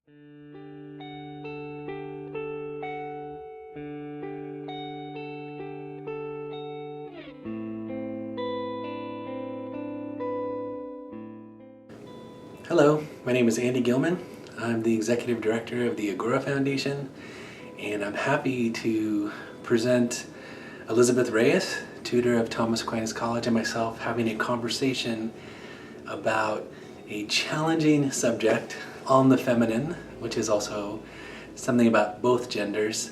Hello, my name is Andy Gilman. I'm the Executive Director of the Agora Foundation, and I'm happy to present Elizabeth Reyes, tutor of Thomas Aquinas College, and myself having a conversation about a challenging subject on the feminine, which is also something about both genders.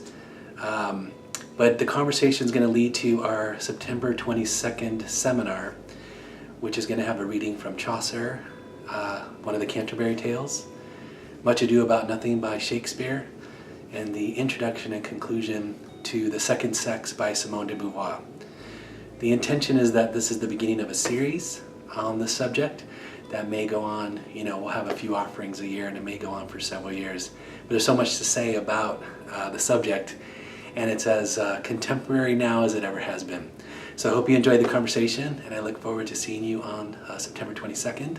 But the conversation is going to lead to our September 22nd seminar, which is going to have a reading from Chaucer, one of the Canterbury Tales, Much Ado About Nothing by Shakespeare, and the introduction and conclusion to The Second Sex by Simone de Beauvoir. The intention is that this is the beginning of a series on this subject that may go on, we'll have a few offerings a year and it may go on for several years. But there's so much to say about the subject, and it's as contemporary now as it ever has been. So I hope you enjoyed the conversation, and I look forward to seeing you on September 22nd.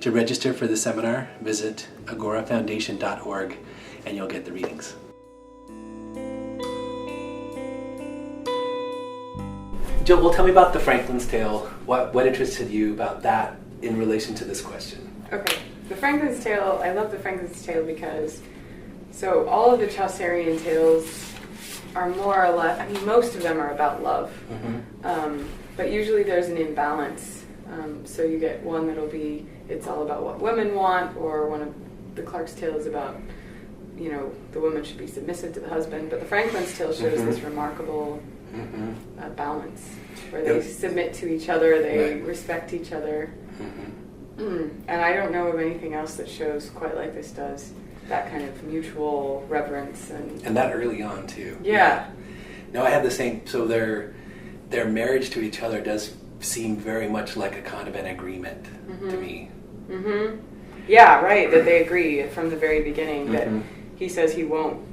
To register for the seminar, visit agorafoundation.org and you'll get the readings. Jill, well, tell me about the Franklin's Tale. What interested you about that in relation to this question? Okay, the Franklin's Tale, I love the Franklin's Tale because, so all of the Chaucerian tales are more or less, most of them are about love. Mm-hmm. But usually there's an imbalance. So you get one that'll be, it's all about what women want, or one of the Clark's tales about, the woman should be submissive to the husband. But the Franklin's Tale shows this remarkable balance, where they submit to each other, they respect each other. And I don't know of anything else that shows quite like this does, that kind of mutual reverence. And that early on, too. Yeah. No, I had the same, so their marriage to each other does seem very much like a kind of an agreement to me. Yeah, right, that they agree from the very beginning that he says he won't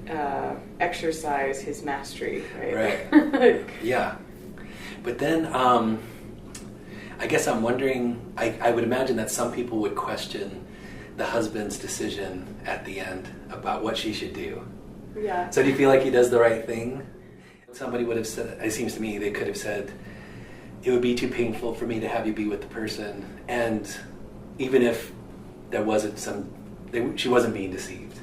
exercise his mastery, right? Yeah. But then I guess I'm wondering, I would imagine that some people would question the husband's decision at the end about what she should do. Yeah. So do you feel like he does the right thing? Somebody would have said, it seems to me, they could have said, it would be too painful for me to have you be with the person, and even if there wasn't she wasn't being deceived.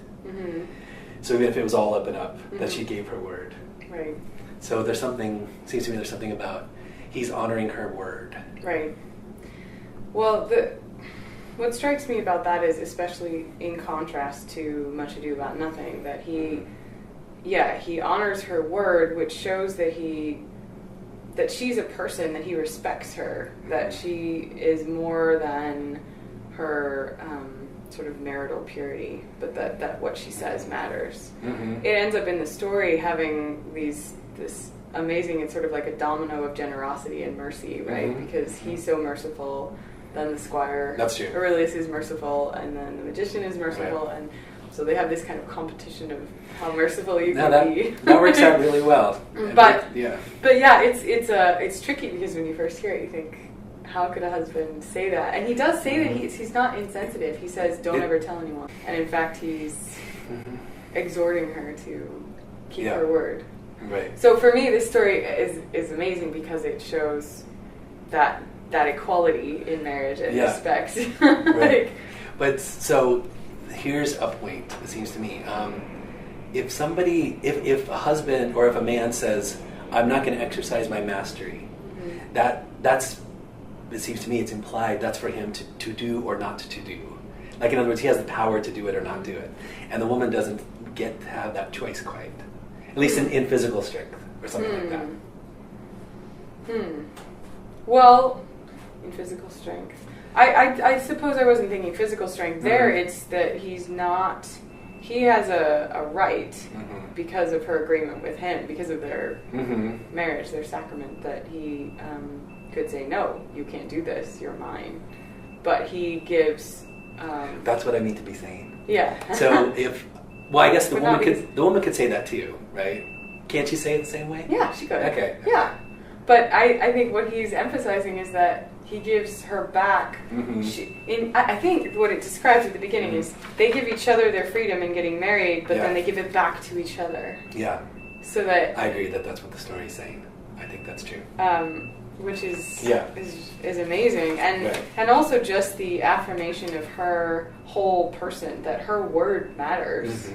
So even if it was all up and up, that she gave her word. Right. So seems to me there's something about he's honoring her word. Right. Well, what strikes me about that is, especially in contrast to Much Ado About Nothing, that he honors her word, which shows that she's a person, that he respects her, that she is more than her sort of marital purity, but that what she says matters. It ends up in the story having this amazing, it's sort of like a domino of generosity and mercy, right? Because he's so merciful, then the squire Aurelius is merciful, and then the magician is merciful, and so they have this kind of competition of how merciful you can be. That works out really well. But it's tricky, because when you first hear it, you think, how could a husband say that? And he does say that he's not insensitive. He says, don't ever tell anyone. And in fact, he's exhorting her to keep her word. Right. So for me, this story is amazing because it shows that equality in marriage and respect. Right. But so here's a point, it seems to me. If a husband or if a man says, I'm not going to exercise my mastery, it seems to me it's implied that's for him to do or not to do. Like, in other words, he has the power to do it or not do it. And the woman doesn't get to have that choice quite. At least in physical strength or something like that. Well, in physical strength. I suppose I wasn't thinking physical strength there. It's that he has a right because of her agreement with him, because of their marriage, their sacrament, that he could say, no, you can't do this, you're mine. But he gives... That's what I mean to be saying. Yeah. So I guess the woman could say that too, right? Can't she say it the same way? Yeah, she could. Okay. Yeah. But I think what he's emphasizing is that he gives her back. I think what it describes at the beginning is they give each other their freedom in getting married, but then they give it back to each other. Yeah. So that I agree that's what the story is saying. I think that's true. Which is amazing, and also just the affirmation of her whole person, that her word matters.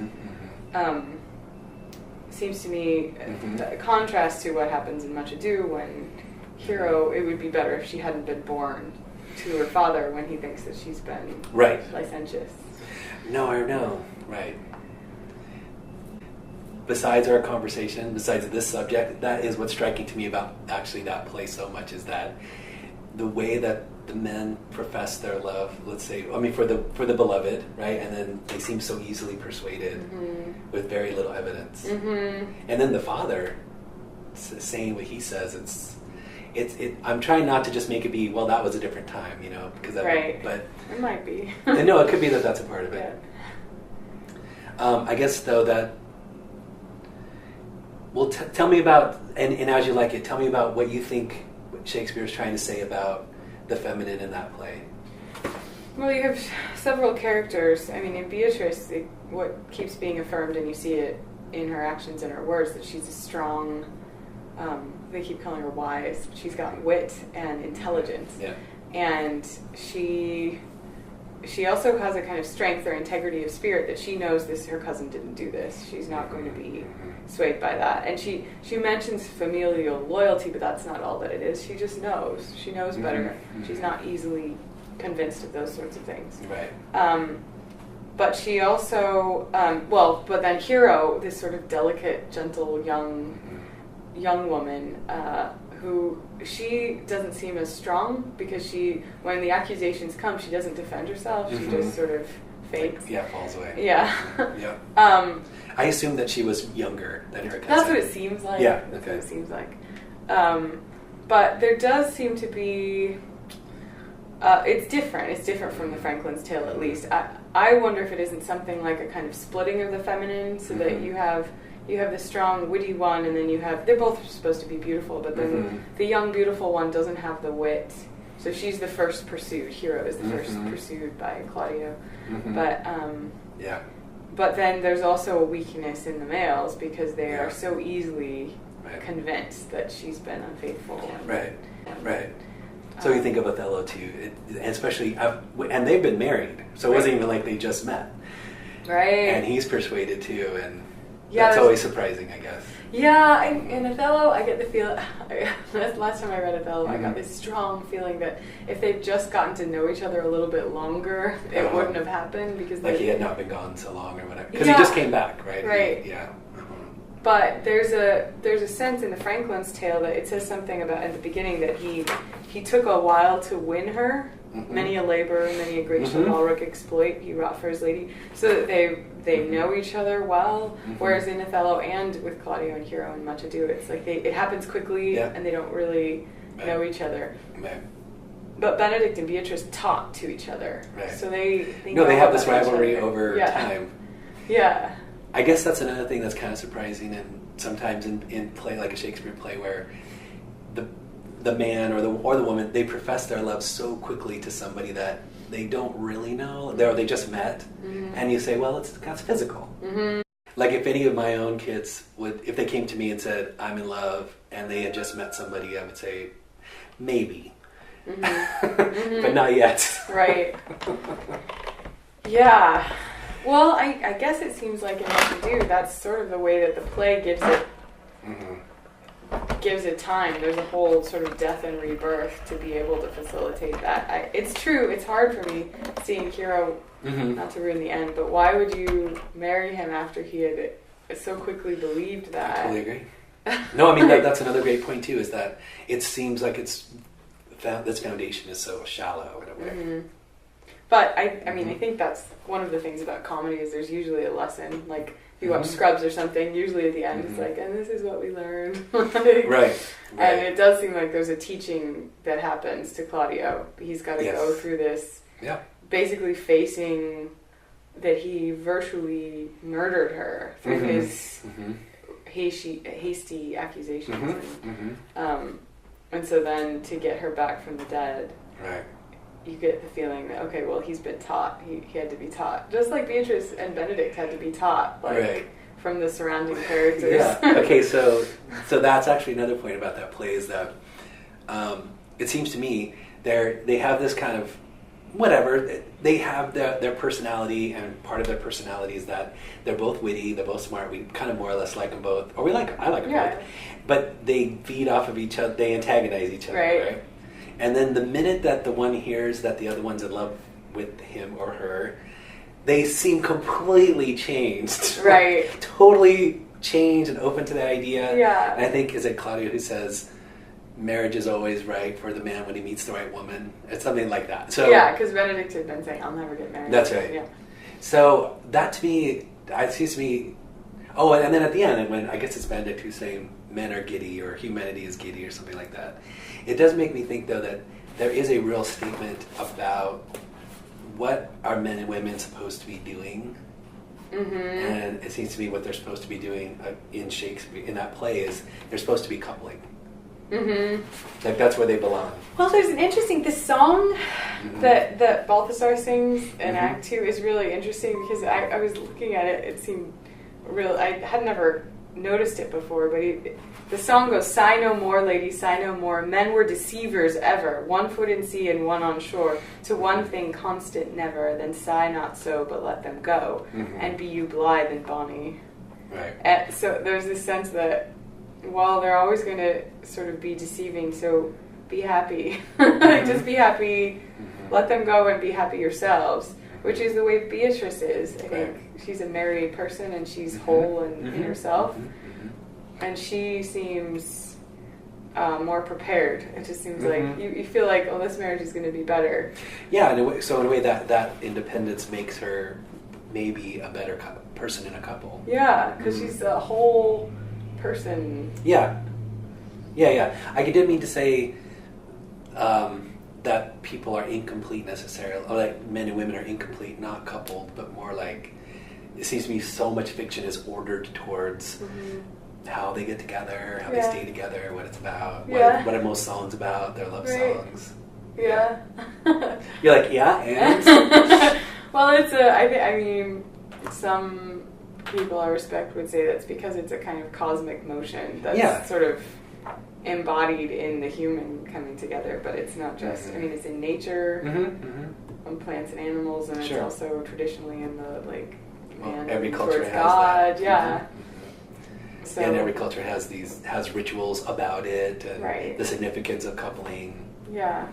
Seems to me a contrast to what happens in Much Ado when Hero, it would be better if she hadn't been born to her father when he thinks that she's been licentious. No, I know. Right. Besides our conversation, besides this subject, that is what's striking to me about actually that play so much, is that the way that the men profess their love, let's say, I mean, for the beloved, right? And then they seem so easily persuaded with very little evidence. And then the father saying what he says, it's I'm trying not to just make it be, well, that was a different time, you know, because but it might be. No, it could be that's a part of it. I guess though that. Well, tell me about, and as you like it, tell me about what you think Shakespeare is trying to say about the feminine in that play. Well, you have several characters. I mean, in Beatrice, what keeps being affirmed, and you see it in her actions and her words, that she's a strong, they keep calling her wise. She's got wit and intelligence. Yeah. And she also has a kind of strength or integrity of spirit that she knows her cousin didn't do this. She's not going to be swayed by that. And she mentions familial loyalty, but that's not all that it is. She just knows. She knows better. She's not easily convinced of those sorts of things. Right. But she also, but then Hero, this sort of delicate, gentle, young woman, who she doesn't seem as strong, because when the accusations come, she doesn't defend herself. She just sort of fakes. Falls away. Yeah. I assumed that she was younger than her cousin. That's what it seems like. Yeah. That's what it seems like. But there does seem to be. It's different. It's different from the Franklin's Tale, at least. I wonder if it isn't something like a kind of splitting of the feminine, so that you have the strong, witty one, and then they're both supposed to be beautiful, but then the young, beautiful one doesn't have the wit. So she's the first pursued. Hero is the first pursued by Claudio. But then there's also a weakness in the males, because they are so easily convinced that she's been unfaithful. Right. So you think of Othello too, and especially, and they've been married, so it wasn't even like they just met. Right. And he's persuaded too, and that's always surprising, I guess. Yeah, in Othello, I get the feel. Last time I read Othello, I got this strong feeling that if they'd just gotten to know each other a little bit longer, it wouldn't have happened, because he had not been gone so long or whatever. Because he just came back, right? Right. But there's a sense in the Franklin's Tale that it says something about at the beginning that he took a while to win her. Many a labor, many a great chivalric exploit he wrought for his lady, so that they know each other well. Whereas in Othello and with Claudio and Hero and Much Ado, it's like it happens quickly and they don't really know each other. But Benedict and Beatrice talk to each other, so they have this rivalry over time. Yeah. I guess that's another thing that's kind of surprising, and sometimes in play like a Shakespeare play where the man or the woman, they profess their love so quickly to somebody that they don't really know, or they just met, and you say, well, that's physical. Like if any of my own kids if they came to me and said, I'm in love, and they had just met somebody, I would say, maybe. But not yet. Right. Yeah. Well, I guess it seems like in What You Do, that's sort of the way that the play gives it gives it time. There's a whole sort of death and rebirth to be able to facilitate that. It's true, it's hard for me seeing Hero, not to ruin the end, but why would you marry him after he had so quickly believed that? I totally agree. No, I mean, that's another great point too, is that it seems like this foundation is so shallow in a way. But I mean, I think that's one of the things about comedy is there's usually a lesson. Like if you watch Scrubs or something, usually at the end it's like, and this is what we learned. Right. And it does seem like there's a teaching that happens to Claudio. He's got to go through this, basically facing that he virtually murdered her through his hasty accusations. And so then to get her back from the dead. Right. you get the feeling that, okay, well, he's been taught. He had to be taught. Just like Beatrice and Benedict had to be taught, like, right. from the surrounding characters. Yeah. Okay, so that's actually another point about that play is that it seems to me they have this kind of whatever, they have their personality, and part of their personality is that they're both witty, they're both smart, we kind of more or less like them both, or I like them both, but they feed off of each other, they antagonize each other, right? And then the minute that the one hears that the other one's in love with him or her, they seem completely changed. Right. Totally changed and open to the idea. Yeah. And I think, is it Claudia who says, marriage is always right for the man when he meets the right woman? It's something like that. So yeah, because Benedict had been saying, I'll never get married. That's right. Yeah. So that to me, it seems to me, and then at the end, when I guess it's Benedict who's saying men are giddy or humanity is giddy or something like that, it does make me think, though, that there is a real statement about what are men and women supposed to be doing. Mm-hmm. And it seems to me what they're supposed to be doing in Shakespeare, in that play, is they're supposed to be coupling. Mm-hmm. Like that's where they belong. Well, there's this song that Balthasar sings in Act 2 is really interesting because I was looking at it, it seemed real, I had never noticed it before, but the song goes, sigh no more, lady, sigh no more, men were deceivers ever, 1 foot in sea and 1 on shore, to one thing constant never, then sigh not so, but let them go, and be you blithe and bonny. Right. And so there's this sense that while they're always going to sort of be deceiving, so be happy. Just be happy, let them go and be happy yourselves, which is the way Beatrice is. I think she's a married person and she's whole in herself. And she seems more prepared. It just seems like you feel like, oh, this marriage is going to be better. Yeah, in a way that independence makes her maybe a better person in a couple. Yeah, because she's a whole person. Yeah. I didn't mean to say that people are incomplete necessarily, or like men and women are incomplete, not coupled, but more like it seems to me so much fiction is ordered towards how they get together, how they stay together, what it's about, what are most songs about, their love songs. Yeah. You're like, yeah, and? Well, I mean, some people I respect would say that's because it's a kind of cosmic motion that's sort of embodied in the human coming together, but it's not just, I mean, it's in nature, on plants and animals, and it's also traditionally in the, like, man every culture towards has God, that. So, and every culture has rituals about it, and the significance of coupling. Yeah.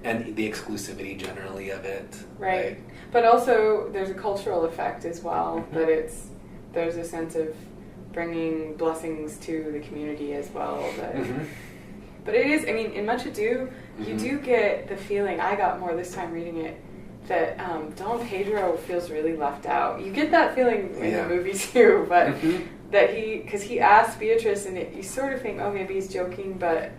And the exclusivity generally of it. Right. But also there's a cultural effect as well, that there's a sense of bringing blessings to the community as well. But it is, I mean, in Much Ado, you do get the feeling, I got more this time reading it, that Don Pedro feels really left out. You get that feeling in the movie too, but that because he asks Beatrice, and you sort of think, oh, maybe he's joking, but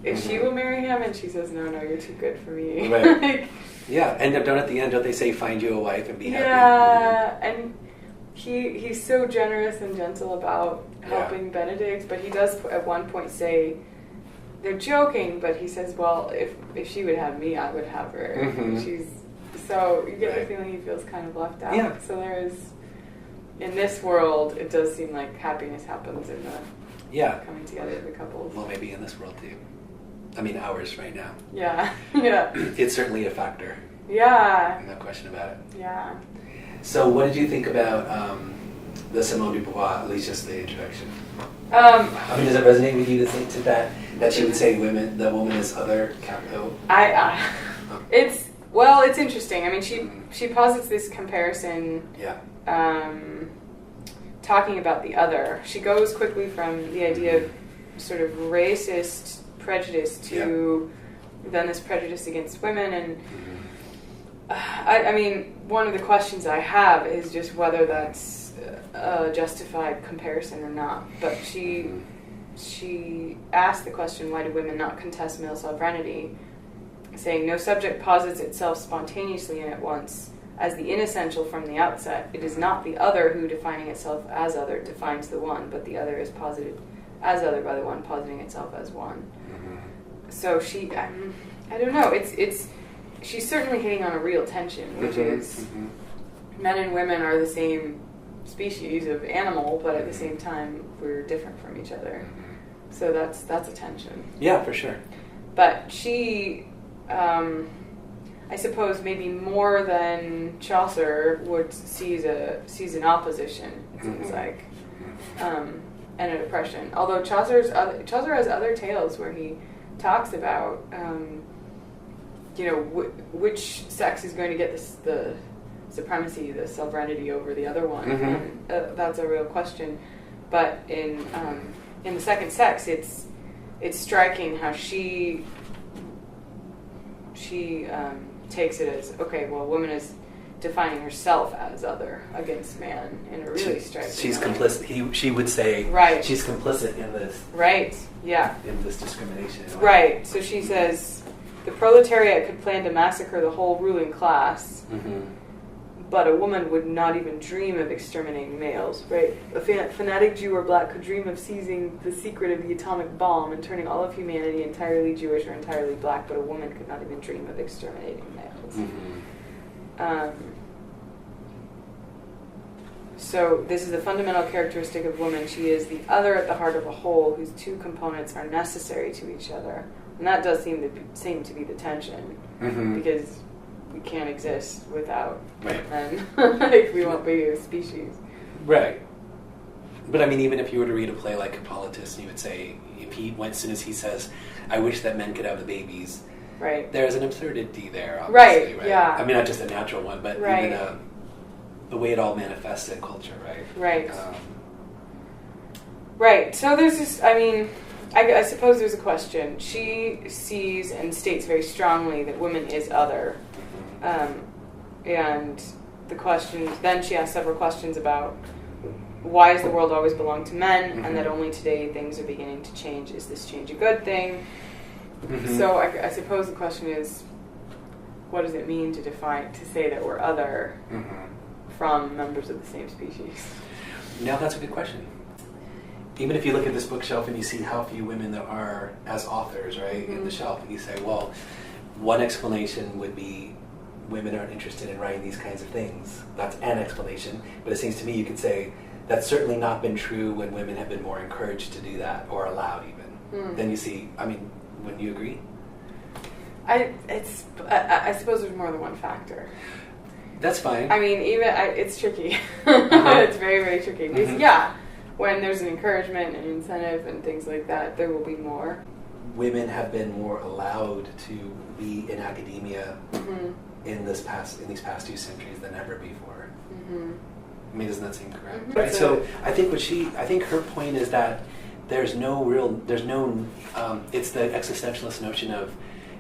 if she will marry him, and she says, no, you're too good for me. Right. And at the end, don't they say, find you a wife and be happy? Yeah, and he's so generous and gentle about helping Benedict, but he does at one point say, they're joking, but he says, well, if she would have me, I would have her. So you get the feeling he feels kind of left out. Yeah. So there is, in this world, it does seem like happiness happens in the coming together of the couples. Well, maybe in this world too. I mean, ours right now. Yeah. It's certainly a factor. Yeah. No question about it. Yeah. So what did you think about the Simone de Beauvoir, at least just the introduction? I mean, does it resonate with you to think that she would say the woman is other, capital? It's interesting. I mean, she posits this comparison. Yeah. Talking about the other. She goes quickly from the idea of sort of racist prejudice to then this prejudice against women, and I mean, one of the questions I have is just whether that's a justified comparison or not. But she asked the question, why do women not contest male sovereignty, saying no subject posits itself spontaneously and at once as the inessential from the outset. It is not the other who, defining itself as other, defines the one, but the other is posited as other by the one positing itself as one. So I don't know. It's she's certainly hitting on a real tension, which is men and women are the same species of animal, but at the same time we're different from each other. So that's a tension. Yeah, for sure. But she, I suppose, maybe more than Chaucer would sees an opposition. It seems like, and a depression. Although Chaucer has other tales where he talks about, which sex is going to get the supremacy, the sovereignty over the other one. And, that's a real question. But in the second sex, it's striking how she takes it as, okay, well, woman is defining herself as other against man in a really striking she's way. Complicit. She would say, right, she's complicit in this. Right. Yeah. In this discrimination. Right. So she says the proletariat could plan to massacre the whole ruling class. But a woman would not even dream of exterminating males, right? A fanatic Jew or black could dream of seizing the secret of the atomic bomb and turning all of humanity entirely Jewish or entirely black, but a woman could not even dream of exterminating males. So this is the fundamental characteristic of woman. She is the other at the heart of a whole whose two components are necessary to each other. And that does seem to be the tension, because we can't exist without men if we won't be a species. Right. But I mean, even if you were to read a play like Hippolytus, you would say, as soon as he says, I wish that men could have the babies, right, there's an absurdity there, obviously, right? Yeah. I mean, not just a natural one, but even the way it all manifests in culture, right? Right. Right. So there's this, I mean, I suppose there's a question. She sees and states very strongly that woman is other. And the questions, then she asks several questions about why does the world always belong to men, and that only today things are beginning to change. Is this change a good thing? So I suppose the question is, what does it mean to say that we're other from members of the same species? Now that's a good question. Even if you look at this bookshelf and you see how few women there are as authors, right, in the shelf, and you say, well, one explanation would be women aren't interested in writing these kinds of things. That's an explanation. But it seems to me you could say that's certainly not been true when women have been more encouraged to do that, or allowed even. Then you see, I mean, wouldn't you agree? I suppose there's more than one factor. That's fine. I mean, it's tricky. It's very, very tricky. Because, when there's an encouragement and incentive and things like that, there will be more. Women have been more allowed to be in academia in these past 2 centuries than ever before. I mean, doesn't that seem correct? Right. So I think her point is that it's the existentialist notion of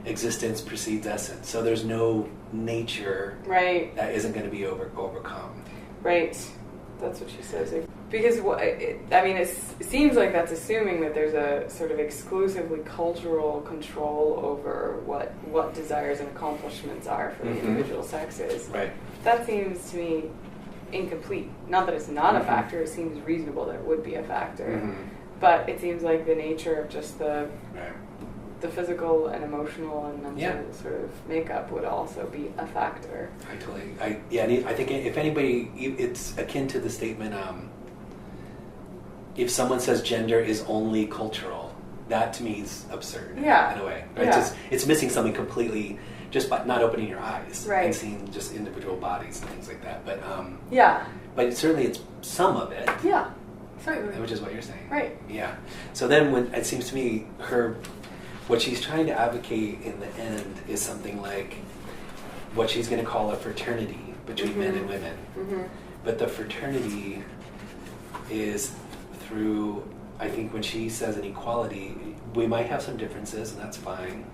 existence precedes essence. So there's no nature that isn't going to be overcome. Right. That's what she says. Because, it seems like that's assuming that there's a sort of exclusively cultural control over what desires and accomplishments are for the individual sexes. Right. That seems to me incomplete. Not that it's not a factor, it seems reasonable that it would be a factor. But it seems like the nature of just the physical and emotional and mental sort of makeup would also be a factor. I think if anybody, it's akin to the statement, if someone says gender is only cultural, that to me is absurd in a way. Right? It's missing something completely just by not opening your eyes and seeing just individual bodies and things like that. But but certainly it's some of it. Yeah, certainly. Which is what you're saying. Right. Yeah. So then when it seems to me what she's trying to advocate in the end is something like what she's going to call a fraternity between men and women. But the fraternity is through, I think when she says an equality, we might have some differences, and that's fine,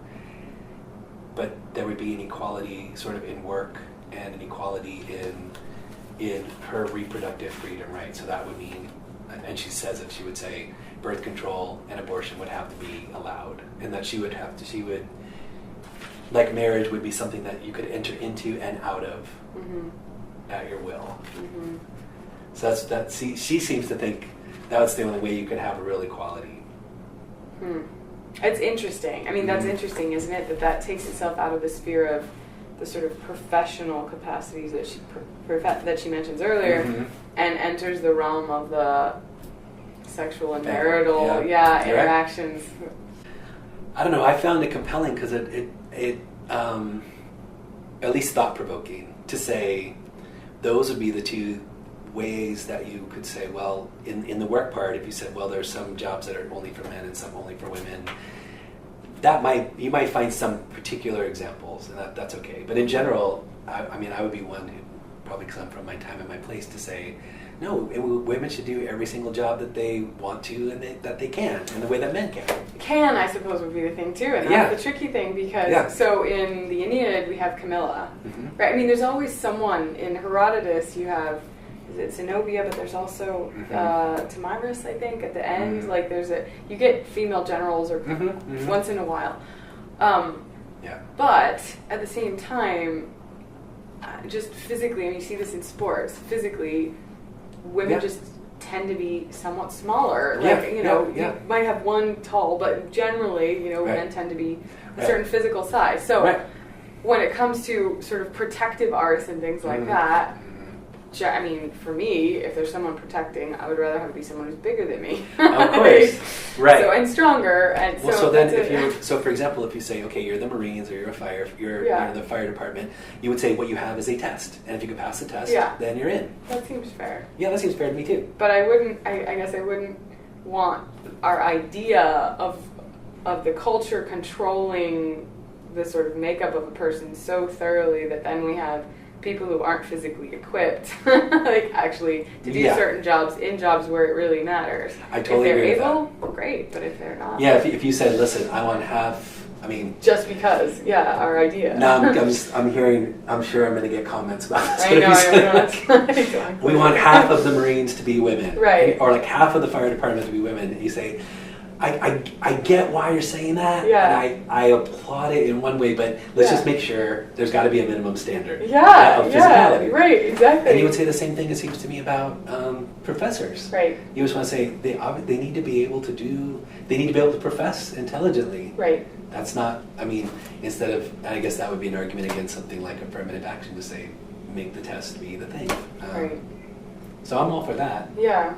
but there would be an equality sort of in work and an equality in her reproductive freedom, right? So that would mean, and she says it, she would say birth control and abortion would have to be allowed, and that she would, like marriage would be something that you could enter into and out of at your will. So she seems to think that's the only way you could have a real equality. It's interesting. I mean, that's interesting, isn't it? That takes itself out of the sphere of the sort of professional capacities that she mentions earlier, and enters the realm of the sexual and marital interactions. Right. I don't know. I found it compelling because it at least thought-provoking to say those would be the two ways that you could say, well, in the work part, if you said, well, there's some jobs that are only for men and some only for women, you might find some particular examples, and that's okay. But in general, I mean, I would be one who, probably because I'm from my time and my place, to say, no, women should do every single job that they want to and that they can, in the way that men can. Can, I suppose, would be the thing too, and that's the tricky thing, because so in the Aeneid we have Camilla, right? I mean, there's always someone. In Herodotus you have, is it Zenobia, but there's also Tamiris, I think, at the end. Like you get female generals or once in a while. But at the same time, just physically, and you see this in sports, physically, women just tend to be somewhat smaller. Like, you might have one tall, but generally, men tend to be a certain physical size. So when it comes to sort of protective arts and things like that, I mean, for me, if there's someone protecting, I would rather have it be someone who's bigger than me. Of course, right? So, and stronger, and well, so then, for example, if you say, okay, you're the Marines or you're in the fire department, you would say what you have is a test, and if you can pass the test, then you're in. That seems fair. Yeah, that seems fair to me too. But I wouldn't. I guess I wouldn't want our idea of the culture controlling the sort of makeup of a person so thoroughly that then we have people who aren't physically equipped, like actually to do certain jobs in jobs where it really matters. I totally agree with that. If they're able, great, but if they're not, if you said, listen, I want half. I mean, just because, our idea. No, I'm hearing. I'm sure I'm going to get comments about this. I know. We want half of the Marines to be women, right? Or like half of the fire department to be women. And you say, I get why you're saying that, and I applaud it in one way, but let's just make sure there's got to be a minimum standard of physicality. Right, exactly. And you would say the same thing, it seems to me, about professors. Right. You just want to say they need to be able to profess intelligently. Right. That's not, I mean, instead of, and I guess that would be an argument against something like affirmative action to say, make the test be the thing. Right. So I'm all for that. Yeah.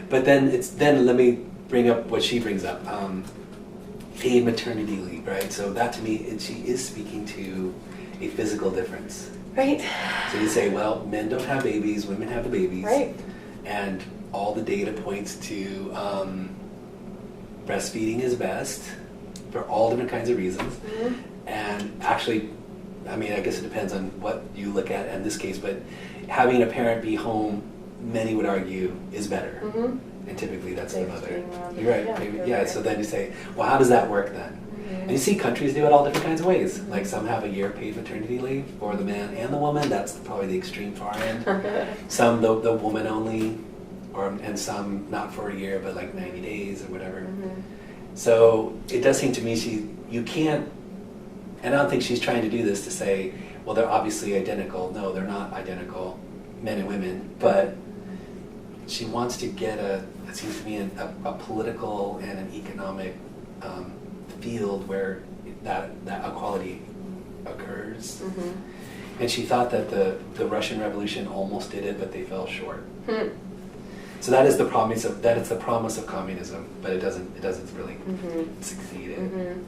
But then let me bring up what she brings up, paid maternity leave, right? So that to me, she is speaking to a physical difference. Right. So you say, well, men don't have babies, women have the babies. Right. And all the data points to breastfeeding is best for all different kinds of reasons. And actually, I mean, I guess it depends on what you look at in this case, but having a parent be home, many would argue, is better. And typically that's the mother. You're right. Yeah, so then you say, well, how does that work then? And you see countries do it all different kinds of ways. Like some have a year paid maternity leave for the man and the woman. That's probably the extreme far end. Some the woman only, and some not for a year, but like 90 days or whatever. So it does seem to me you can't, and I don't think she's trying to do this to say, well, they're obviously identical. No, they're not identical, men and women, but she wants to get it seems to me, a political and an economic field where that equality occurs. And she thought that the Russian Revolution almost did it, but they fell short. So that is the promise of communism, but it doesn't really succeed in.